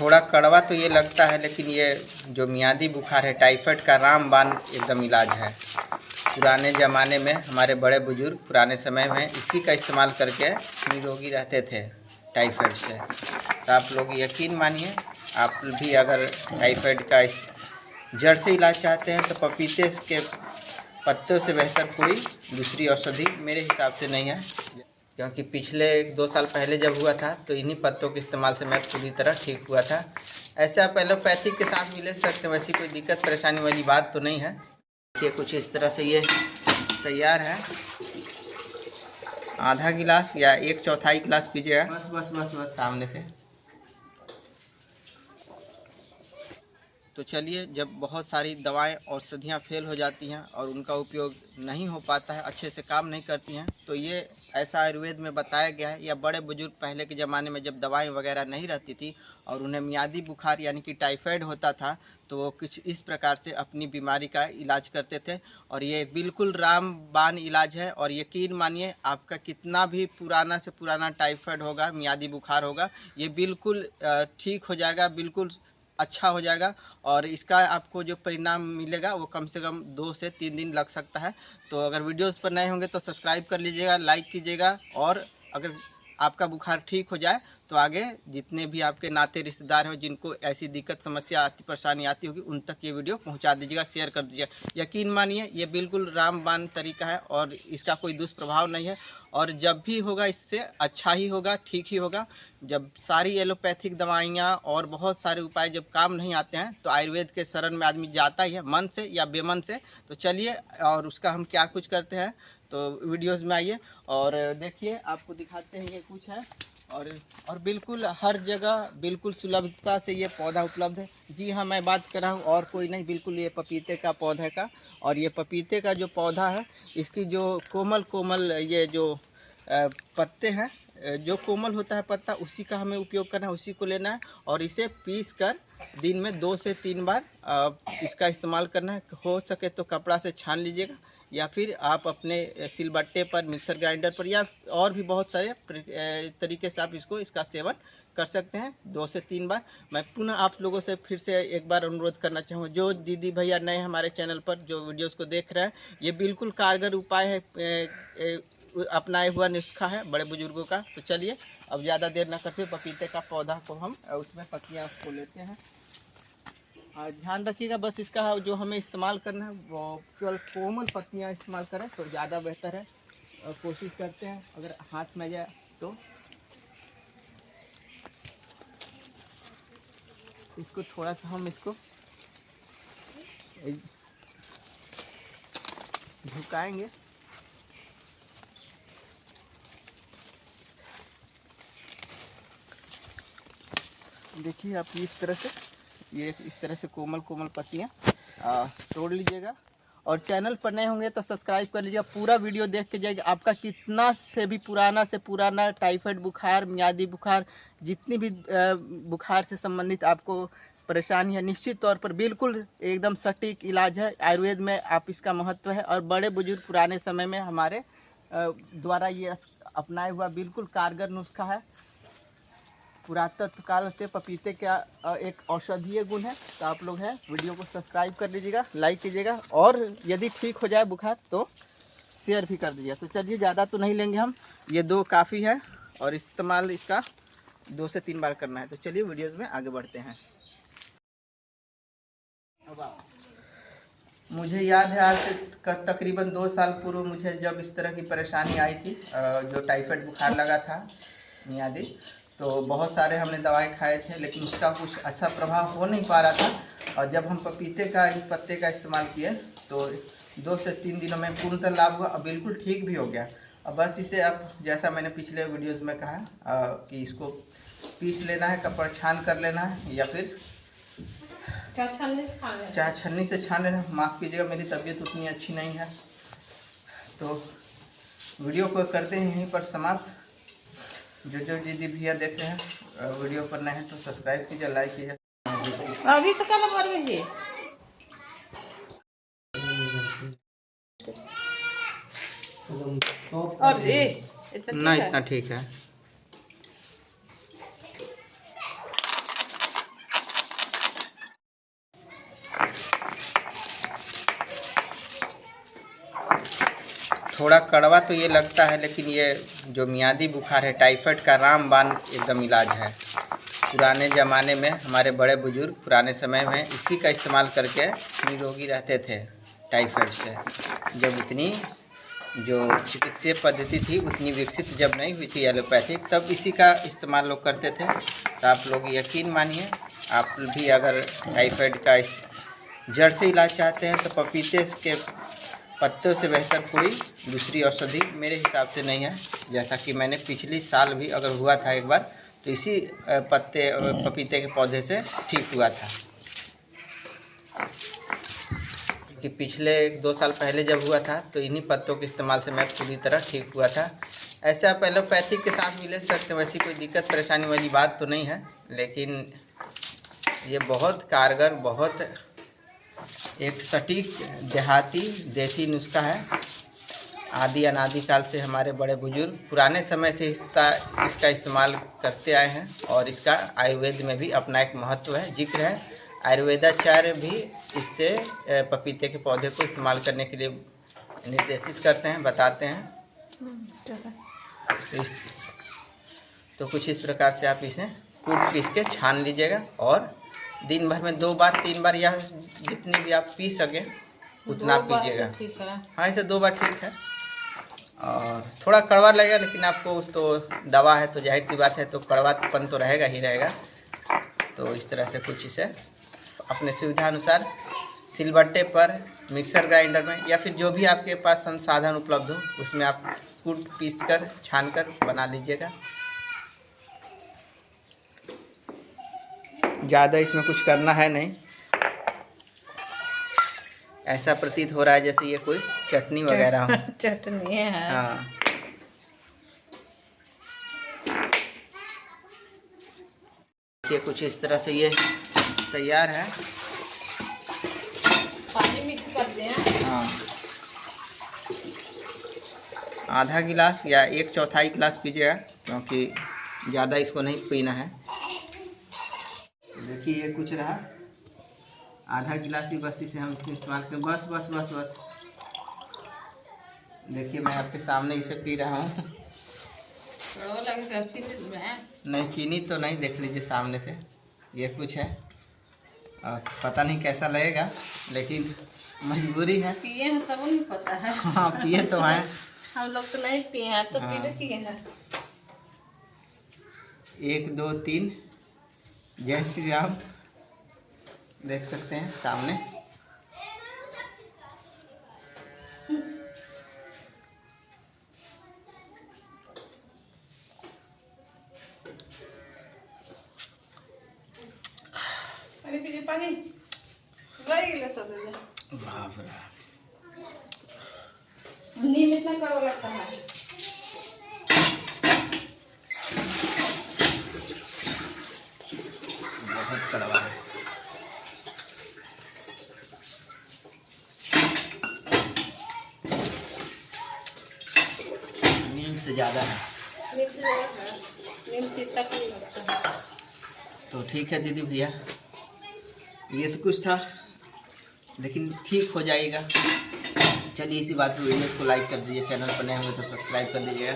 थोड़ा कड़वा तो ये लगता है, लेकिन ये जो मियादी बुखार है, टाइफाइड का रामबाण एकदम इलाज है। पुराने ज़माने में हमारे बड़े बुजुर्ग पुराने समय में इसी का इस्तेमाल करके निरोगी रहते थे टाइफाइड से। तो आप लोग यकीन मानिए, आप भी अगर टाइफाइड का जड़ से इलाज चाहते हैं तो पपीते के पत्तों से बेहतर कोई दूसरी औषधि मेरे हिसाब से नहीं है। क्योंकि पिछले 1-2 साल पहले जब हुआ था तो इन्हीं पत्तों के इस्तेमाल से मैं पूरी तरह ठीक हुआ था। ऐसे आप एलोपैथिक के साथ भी ले सकते हैं, वैसी कोई दिक्कत परेशानी वाली बात तो नहीं है। देखिए कुछ इस तरह से ये तैयार है। आधा गिलास या 1/4 गिलास पीजिएगा। बस बस बस बस सामने से। तो चलिए, जब बहुत सारी दवाएं औषधियाँ फेल हो जाती हैं और उनका उपयोग नहीं हो पाता है, अच्छे से काम नहीं करती हैं, तो ये ऐसा आयुर्वेद में बताया गया है। या बड़े बुजुर्ग पहले के ज़माने में जब दवाएं वगैरह नहीं रहती थी और उन्हें मियादी बुखार यानी कि टाइफाइड होता था, तो वो कुछ इस प्रकार से अपनी बीमारी का इलाज करते थे। और ये बिल्कुल रामबाण इलाज है। और यकीन मानिए, आपका कितना भी पुराना से पुराना टाइफाइड होगा, मियादी बुखार होगा, ये बिल्कुल ठीक हो जाएगा, बिल्कुल अच्छा हो जाएगा। और इसका आपको जो परिणाम मिलेगा वो कम से कम 2 से 3 दिन लग सकता है। तो अगर वीडियोस पर नए होंगे तो सब्सक्राइब कर लीजिएगा, लाइक कीजिएगा। और अगर आपका बुखार ठीक हो जाए तो आगे जितने भी आपके नाते रिश्तेदार हैं जिनको ऐसी दिक्कत समस्या आती परेशानी आती होगी, उन तक ये वीडियो पहुंचा दीजिएगा, शेयर कर दीजिएगा। यकीन मानिए, ये बिल्कुल रामबाण तरीका है और इसका कोई दुष्प्रभाव नहीं है। और जब भी होगा इससे अच्छा ही होगा, ठीक ही होगा। जब सारी एलोपैथिक दवाइयाँ और बहुत सारे उपाय जब काम नहीं आते हैं तो आयुर्वेद के शरण में आदमी जाता ही है, मन से या बेमन से। तो चलिए, और उसका हम क्या कुछ करते हैं तो वीडियोस में आइए और देखिए, आपको दिखाते हैं। ये कुछ है और बिल्कुल हर जगह बिल्कुल सुलभता से ये पौधा उपलब्ध है। जी हाँ, मैं बात कर रहा हूँ और कोई नहीं, बिल्कुल ये पपीते का पौधे का। और ये पपीते का जो पौधा है, इसकी जो कोमल कोमल ये जो पत्ते हैं, जो कोमल होता है पत्ता, उसी का हमें उपयोग करना है, उसी को लेना है। और इसे पीस कर दिन में 2 से 3 बार इसका इस्तेमाल करना है। हो सके तो कपड़ा से छान लीजिएगा, या फिर आप अपने सिलबट्टे पर, मिक्सर ग्राइंडर पर, या और भी बहुत सारे तरीके से आप इसका सेवन कर सकते हैं 2 से 3 बार। मैं पुनः आप लोगों से फिर से एक बार अनुरोध करना चाहूँगा, जो दीदी भैया नए हमारे चैनल पर जो वीडियोस को देख रहे हैं, ये बिल्कुल कारगर उपाय है, अपनाया हुआ नुस्खा है बड़े बुजुर्गों का। तो चलिए, अब ज़्यादा देर ना करते पपीते का पौधा को हम उसमें पत्तियाँ को लेते हैं। ध्यान रखिएगा, बस इसका जो हमें इस्तेमाल करना है वो केवल कोमल पत्तियाँ इस्तेमाल करें तो ज़्यादा बेहतर है। कोशिश करते हैं अगर हाथ में जाए तो इसको थोड़ा सा हम इसको झुकाएंगे। देखिए आप इस तरह से, ये इस तरह से कोमल कोमल पत्तियाँ तोड़ लीजिएगा। और चैनल पर नए होंगे तो सब्सक्राइब कर लीजिएगा, पूरा वीडियो देख के जाइए। आपका कितना से पुराना टाइफाइड बुखार, मियादी बुखार, जितनी भी बुखार से संबंधित आपको परेशानी है, निश्चित तौर पर बिल्कुल एकदम सटीक इलाज है। आयुर्वेद में आप इसका महत्व है। और बड़े बुजुर्ग पुराने समय में हमारे द्वारा ये अपनाया हुआ बिल्कुल कारगर नुस्खा है। पुरातत्व काल से पपीते का एक औषधीय गुण है। तो आप लोग हैं, वीडियो को सब्सक्राइब कर लीजिएगा, लाइक कीजिएगा, और यदि ठीक हो जाए बुखार तो शेयर भी कर दीजिएगा। तो चलिए, ज़्यादा तो नहीं लेंगे हम, ये 2 काफ़ी है और इस्तेमाल इसका 2 से 3 बार करना है। तो चलिए वीडियोज़ में आगे बढ़ते हैं। मुझे याद है, आज से तकरीबन 2 साल पूर्व मुझे जब इस तरह की परेशानी आई थी, जो टाइफाइड बुखार लगा था मियादी, तो बहुत सारे हमने दवाई खाए थे, लेकिन उसका कुछ अच्छा प्रभाव हो नहीं पा रहा था। और जब हम पपीते का इस पत्ते का इस्तेमाल किए तो 2 से 3 दिनों में पूर्णतः लाभ हुआ और बिल्कुल ठीक भी हो गया। अब बस इसे, अब जैसा मैंने पिछले वीडियोज़ में कहा कि इसको पीस लेना है, कपड़ा छान कर लेना है, या फिर चाहे छन्नी से छान लेना। माफ़ कीजिएगा, मेरी तबीयत उतनी अच्छी नहीं है। तो वीडियो को करते हैं यहीं पर समाप्त। जो दीदी भैया देख रहे हैं वीडियो पर नए हैं तो सब्सक्राइब कीजिए, लाइक कीजिए। अभी से कल पर भेजिए। और ना इतना ठीक है। थोड़ा कड़वा तो ये लगता है, लेकिन ये जो मियादी बुखार है, टाइफाइड का रामबाण एकदम इलाज है। पुराने ज़माने में हमारे बड़े बुजुर्ग पुराने समय में इसी का इस्तेमाल करके निरोगी रहते थे टाइफाइड से। जब इतनी जो चिकित्सीय पद्धति थी उतनी विकसित जब नहीं हुई थी एलोपैथिक, तब इसी का इस्तेमाल लोग करते थे। तो आप लोग यकीन मानिए, आप भी अगर टाइफाइड का जड़ से इलाज चाहते हैं तो पपीते के पत्तों से बेहतर कोई दूसरी औषधि मेरे हिसाब से नहीं है। जैसा कि मैंने पिछली साल भी अगर हुआ था एक बार, तो इसी पपीते के पौधे से ठीक हुआ था। कि पिछले 1-2 साल पहले जब हुआ था तो इन्हीं पत्तों के इस्तेमाल से मैं पूरी तरह ठीक हुआ था। ऐसे आप एलोपैथिक के साथ भी ले सकते हैं, वैसी कोई दिक्कत परेशानी वाली बात तो नहीं है, लेकिन ये बहुत कारगर, बहुत एक सटीक देहाती देसी नुस्खा है। आदि अनादि काल से हमारे बड़े बुजुर्ग पुराने समय से इसका इस्तेमाल करते आए हैं, और इसका आयुर्वेद में भी अपना एक महत्व है, जिक्र है। आयुर्वेदाचार्य भी इससे पपीते के पौधे को इस्तेमाल करने के लिए निर्देशित करते हैं, बताते हैं। तो कुछ इस प्रकार से आप इसे कूट पीस के छान लीजिएगा, और दिन भर में 2 बार 3 बार या जितनी भी आप पी सकें उतना पीजिएगा। हाँ, इसे 2 बार ठीक है। और थोड़ा कड़वा लगेगा, लेकिन आपको तो दवा है तो जाहिर सी बात है, तो कड़वापन तो रहेगा ही रहेगा। तो इस तरह से कुछ इसे अपने सुविधा अनुसार सिलबट्टे पर, मिक्सर ग्राइंडर में, या फिर जो भी आपके पास संसाधन उपलब्ध हो उसमें आप कूट पीस कर छान कर बना लीजिएगा। ज़्यादा इसमें कुछ करना है नहीं। ऐसा प्रतीत हो रहा है जैसे ये कोई चटनी वगैरह हो। चटनी है। हाँ, ये कुछ इस तरह से ये तैयार है। पानी मिक्स करते हैं। हाँ, आधा गिलास या 1/4 गिलास पीजिएगा, क्योंकि ज़्यादा इसको नहीं पीना है। देखिए ये कुछ रहा, आधा गिलास ही बस इसे हम इसमें इस्तेमाल करें। बस बस बस बस। देखिए मैं आपके सामने इसे पी रहा हूँ। नहीं, चीनी तो नहीं, देख लीजिए सामने से ये कुछ है। पता नहीं कैसा लगेगा, लेकिन मजबूरी है। पिए हैं तब नहीं पता है। हाँ, पिए तो हैं। हम लोग तो नहीं पिए हैं, तो हाँ। पिए हैं। 1 2 3 जय श्री राम, देख सकते हैं सामने। पानी बाप रे, नीम इतना कड़वा लगता है। बहुत कड़वा है। नीम से ज़्यादा है। नीम तीता नहीं लगता है। तो ठीक है दीदी भैया, ये तो कुछ था, लेकिन ठीक हो जाएगा। चलिए इसी बात पर वीडियो को लाइक कर दीजिए, चैनल पर नए हुए तो सब्सक्राइब कर दीजिएगा।